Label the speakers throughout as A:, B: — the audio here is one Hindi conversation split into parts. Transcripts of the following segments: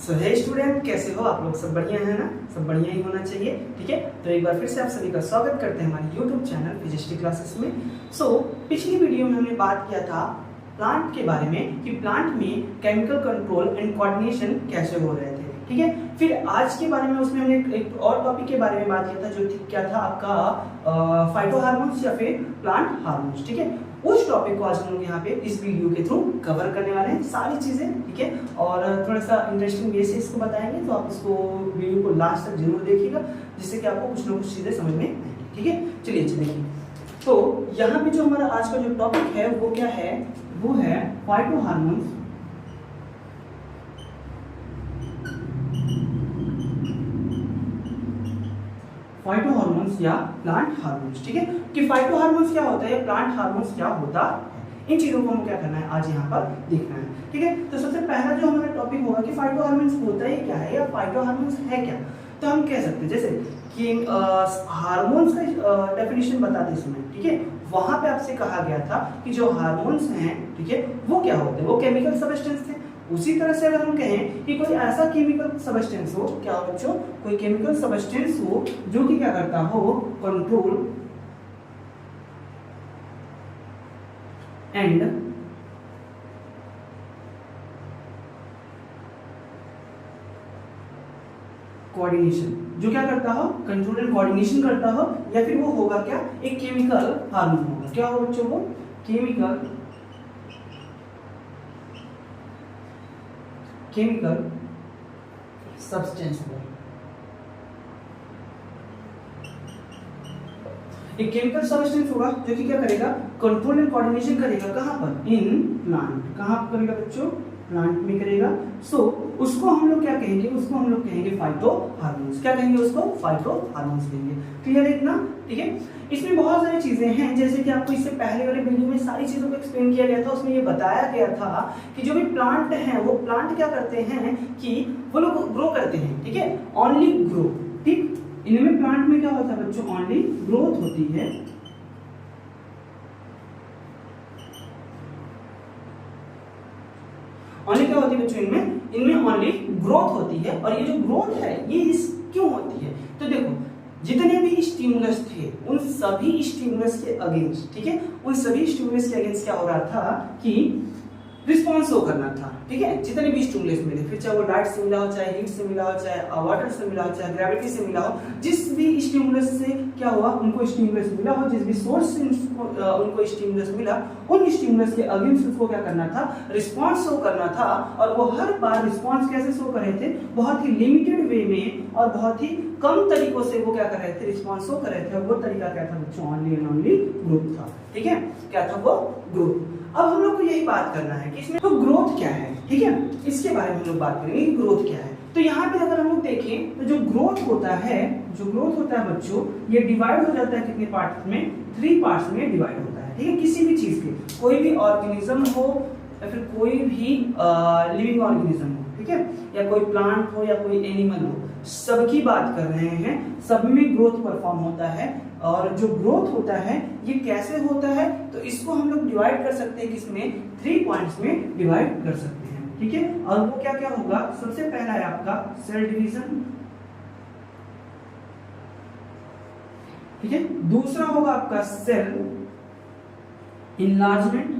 A: सो हे स्टूडेंट, कैसे हो आप लोग? सब बढ़िया है ना? सब बढ़िया ही होना चाहिए। ठीक है, तो एक बार फिर से आप सभी का स्वागत करते हैं हमारे यूट्यूब चैनल फिजिक्स क्लासेस में। पिछली वीडियो में हमने बात किया था प्लांट के बारे में कि प्लांट में केमिकल कंट्रोल एंड कोऑर्डिनेशन कैसे हो रहे थे। ठीक है, फिर आज के बारे में उसमें हमने एक और टॉपिक के बारे में बात किया था जो क्या था आपका फाइटो हार्मोन्स या फिर प्लांट हार्मोन्स। ठीक है, उस टॉपिक को आज हम लोग यहाँ पे इस वीडियो के थ्रू कवर करने वाले हैं सारी चीजें। ठीक है, और थोड़ा सा इंटरेस्टिंग वे से इसको बताएंगे, तो आप इसको वीडियो को लास्ट तक जरूर देखिएगा जिससे कि आपको कुछ ना कुछ चीजें समझ में आएंगी। ठीक है, चलिए देखिए, तो यहाँ पे जो हमारा आज का जो टॉपिक है वो क्या है, वो है फाइटो हार्मोन्स या प्लांट हार्मोन्स। ठीक है, कि फाइटो हार्मोन्स क्या होता है, प्लांट हार्मोन्स क्या होता है, इन चीजों को हमें क्या करना है आज यहाँ पर देखना है। ठीक है, तो सबसे पहला जो हमारा टॉपिक होगा कि फाइटो हार्मोन्स होता ही क्या है या फाइटो हार्मोन्स है क्या। तो हम कह सकते हैं जैसे कि हार्मोन्स का डेफिनेशन बताते समय, ठीक है, वहां पे आपसे कहा गया था कि जो हार्मोन्स हैं, ठीक है, वो क्या होते हैं, वो केमिकल सब्सटेंस थे। उसी तरह से अगर हम कहें कि कोई ऐसा केमिकल सब्सटेंस हो, क्या हो बच्चों, कोई केमिकल सब्सटेंस हो जो कि क्या करता हो, कंट्रोल एंड कोऑर्डिनेशन, जो क्या करता हो, कंट्रोल एंड कोऑर्डिनेशन करता हो, या फिर वो होगा क्या, एक केमिकल हार्मोन होगा। क्या होगा बच्चों, वो केमिकल सब्सटेंस होगा। एक केमिकल सब्सटेंस होगा जो कि क्या करेगा, कंट्रोल एंड कोऑर्डिनेशन करेगा। कहां पर, इन प्लांट। कहां पर करेगा बच्चों, प्लांट में करेगा। उसको हम लोग क्या कहेंगे, उसको हम लोग कहेंगे फाइटो हार्मोन्स। क्या कहेंगे उसको, फाइटो हार्मोन्स कहेंगे। क्लियर है इतना? ठीक है, इसमें बहुत सारी चीजें हैं, जैसे कि आपको इससे पहले वाले वीडियो में सारी चीजों को एक्सप्लेन किया गया था। उसमें ये बताया गया था कि जो भी प्लांट हैं वो प्लांट क्या करते हैं कि वो लोग ग्रो करते हैं। ठीक है, ओनली ग्रो। ठीक, इनमें प्लांट में क्या होता है बच्चों, ओनली ग्रोथ होती है। ओनली क्या होती है बच्चों, इनमें ओनली ग्रोथ होती है। और ये जो ग्रोथ है ये क्यों होती है, तो देखो जितने भी स्टिमुलस थे उन सभी स्टिमुलस के अगेंस्ट, ठीक है, उन सभी स्टिमुलस के अगेंस्ट क्या हो रहा था कि रिस्पॉन्स शो करना था। ठीक है, जितने भी स्टिमुलस मिले, फिर चाहे वो लाइट से मिला हो, चाहे हीट से मिला हो, चाहे वाटर से मिला हो, चाहे ग्रेविटी से मिला हो, जिस भी स्टिमुलस से क्या हुआ, उनको स्टिमुलस मिला हो, जिस भी सोर्स से उनको स्टिमुलस मिला, उन स्टिमुलस के अगेंस्ट उसको क्या करना था, रिस्पॉन्स शो करना था। और वो हर बार रिस्पॉन्स कैसे शो कर रहे थे, बहुत ही लिमिटेड वे में और बहुत ही कम तरीकों से वो क्या कर रहे थे, रिस्पॉन्स शो कर रहे थे। और वो तरीका क्या था बच्चों, ओनली एंड ओनली ग्रोथ था। ठीक है, क्या था वो, ग्रोथ। अब हम लोग को यही बात करना है कि इसमें तो ग्रोथ क्या है। ठीक है, इसके बारे में हम लोग बात करेंगे कि ग्रोथ क्या है। तो यहाँ पे अगर हम लोग देखें तो जो ग्रोथ होता है, बच्चों, ये डिवाइड हो जाता है कितने पार्ट्स में, 3 पार्ट्स में डिवाइड होता है। ठीक है, किसी भी चीज के, कोई भी ऑर्गेनिज्म हो या फिर कोई भी लिविंग ऑर्गेनिज्म हो, ठीक है, या कोई प्लांट हो या कोई एनिमल हो, सबकी बात कर रहे हैं, सब में ग्रोथ परफॉर्म होता है। और जो ग्रोथ होता है ये कैसे होता है, तो इसको हम लोग डिवाइड कर सकते हैं किसमें, 3 पॉइंट्स में डिवाइड कर सकते हैं। ठीक है, और वो क्या क्या होगा, सबसे पहला है आपका सेल डिवीजन। ठीक है, दूसरा होगा आपका सेल इनलार्जमेंट,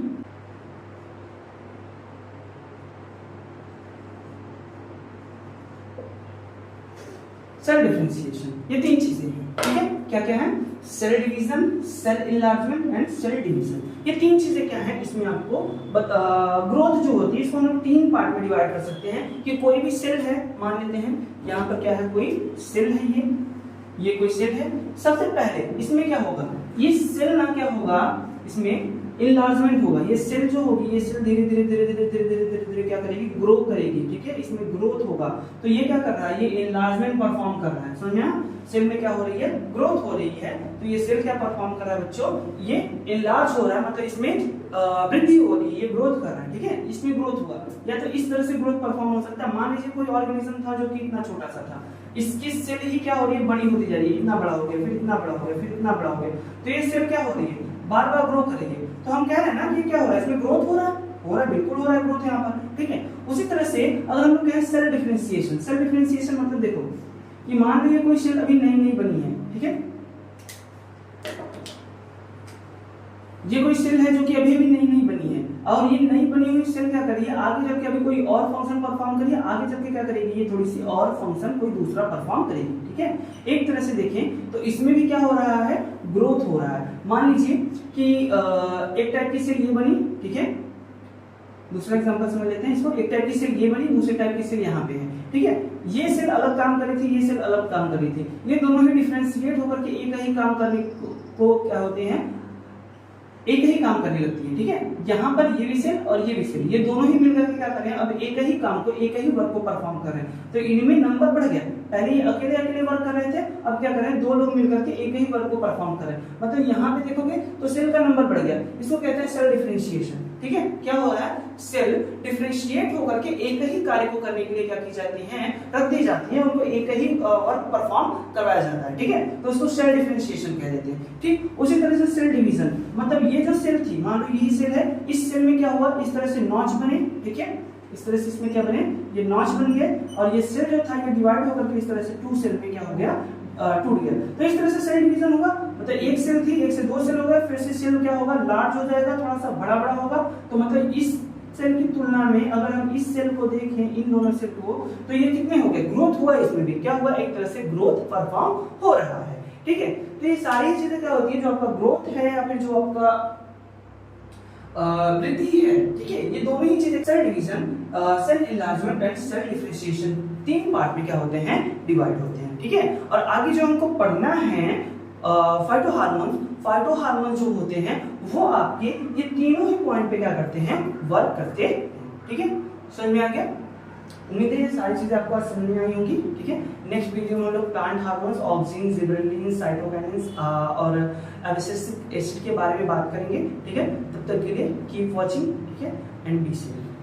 A: सेल डिफरेंशिएशन। ये 3 चीजें हैं। ठीक है, क्या क्या है, cell division, cell enlargement and cell division. ये 3 चीजें क्या है, इसमें आपको ग्रोथ जो होती है इसको हम लोग 3 पार्ट में डिवाइड कर सकते हैं। कि कोई भी सेल है, मान लेते हैं यहाँ पर क्या है, कोई सेल है, ये कोई सेल है। सबसे पहले इसमें क्या होगा, ये सेल ना क्या होगा, इसमें इनलार्जमेंट होगा। ये सेल जो होगी, ये सेल धीरे धीरे धीरे धीरे धीरे धीरे धीरे धीरे क्या करेगी, ग्रो करेगी। ठीक है, इसमें ग्रोथ होगा। तो ये क्या कर रहा है, ये इनलार्जमेंट परफॉर्म कर रहा है। समझा, सेल में क्या हो रही है, ग्रोथ हो रही है। तो ये सेल क्या परफॉर्म कर रहा है बच्चों, ये इनलार्ज हो रहा है, मतलब इसमें वृद्धि हो रही है, ये ग्रोथ कर रहा है। ठीक है, इसमें ग्रोथ हुआ। या तो इस तरह से ग्रोथ परफॉर्म हो सकता है, मान लीजिए कोई ऑर्गेनिज्म था जो कि इतना छोटा सा था, इसकी सेल ही क्या हो रही है, बड़ी होती जा रही है, इतना बड़ा हो गया, फिर इतना बड़ा हो गया, फिर इतना बड़ा हो गया। तो ये सेल क्या हो रही है, बार बार ग्रो करेगी। तो हम कह रहे हैं ना कि क्या हो रहा है, इसमें ग्रोथ हो रहा है। हो रहा है, बिल्कुल हो रहा है ग्रोथ यहाँ पर, ठीक है। उसी तरह से अगर हम लोग कहें सेल डिफरेंशिएशन, सेल डिफरेंशिएशन मतलब देखो कि मान लीजिए कोई सेल अभी नई नई बनी है, ठीक है, ये कोई सेल है जो कि अभी भी नई नई बनी है, और ये नई बनी हुई सेल क्या करिए आगे चल के अभी कोई और फंक्शन परफॉर्म करिए, आगे चल के क्या करेगी, ये थोड़ी सी और फंक्शन कोई दूसरा परफॉर्म करेगी, ठीक है। एक तरह से देखें तो इसमें भी क्या हो रहा है, ग्रोथ हो रहा है। मान लीजिए कि एक टाइप की सेल ये बनी, ठीक है, दूसरा एग्जांपल समझ लेते हैं इसको। एक टाइप की सेल ये बनी, दूसरे टाइप की सेल यहाँ पे है, ठीक है। ये सेल अलग काम कर रही थी, ये सेल अलग काम कर रही थी, ये दोनों ही डिफरेंशिएट होकर के एक ही काम करने को क्या होते हैं, एक ही काम करने लगती है, ठीक है। यहाँ पर ये भी सेल और ये भी सेल, ये दोनों ही मिलकर के क्या कर रहे हैं, अब एक ही काम को, एक ही वर्क को परफॉर्म कर रहे हैं। तो इनमें नंबर बढ़ गया, पहले ये अकेले अकेले वर्क कर रहे थे, अब क्या कर रहे हैं, दो लोग मिलकर के एक ही वर्क को परफॉर्म कर रहे हैं। मतलब यहाँ पे देखोगे तो सेल का नंबर बढ़ गया, इसको कहते हैं सेल डिफरेंशिएशन, ठीक है। क्या हो रहा है, सेल डिफरेंशिएट होकर के एक ही कार्य को करने के लिए क्या की जाती है, रख दी जाती है, उनको एक ही वर्क परफॉर्म करवाया जाता है, ठीक है। तो उसको सेल डिफरेंशिएशन कह देते हैं, ठीक। उसी तरह से सेल डिवीजन, मतलब ये जो सेल थी, मान लो यही सेल है, इस सेल में क्या हुआ, इस तरह से नॉच बने, ठीक है, इस तरह से इसमें क्या बने, ये नॉच बन गए, और ये सेल जो था ये डिवाइड होकर के इस तरह से टू सेल में क्या हो गया, टूट गया। तो इस तरह से सेल डिवीजन होगा, मतलब एक सेल थी, एक से दो सेल हो गए, फिर से सेल क्या होगा, लार्ज हो जाएगा, थोड़ा सा बड़ा बड़ा होगा। तो मतलब इस सेल की तुलना में अगर हम इस सेल को देखें, इन दोनों सेल को, तो ये कितने हो गए, ग्रोथ हुआ, इसमें भी क्या हुआ, एक तरह से ग्रोथ परफॉर्म हो रहा है, ठीक है। तो ये सारी चीजें क्या होती है, जो आपका ग्रोथ है या फिर जो आपका वृद्धि है, ठीक है, ये दोनों ही चीजें cell division, cell enlargement and cell differentiation तीन पार्ट में क्या होते हैं, डिवाइड होते हैं, ठीक है। और आगे जो हमको पढ़ना है फाइटोहार्मोन, फाइटोहार्मोन जो होते हैं वो आपके ये तीनों ही पॉइंट पे क्या करते हैं, वर्क करते हैं, ठीक है। समझ में आ गया, उम्मीद है ये सारी चीजें आपको आज समझ में आई होंगी, ठीक है। नेक्स्ट वीडियो में हम लोग plant hormones, auxin, gibberellin, cytokinin और एब्सिसिक एसिड के बारे में बात करेंगे, ठीक है। तब तक के लिए कीप वॉचिंग, ठीक है, एंड बी सेफ।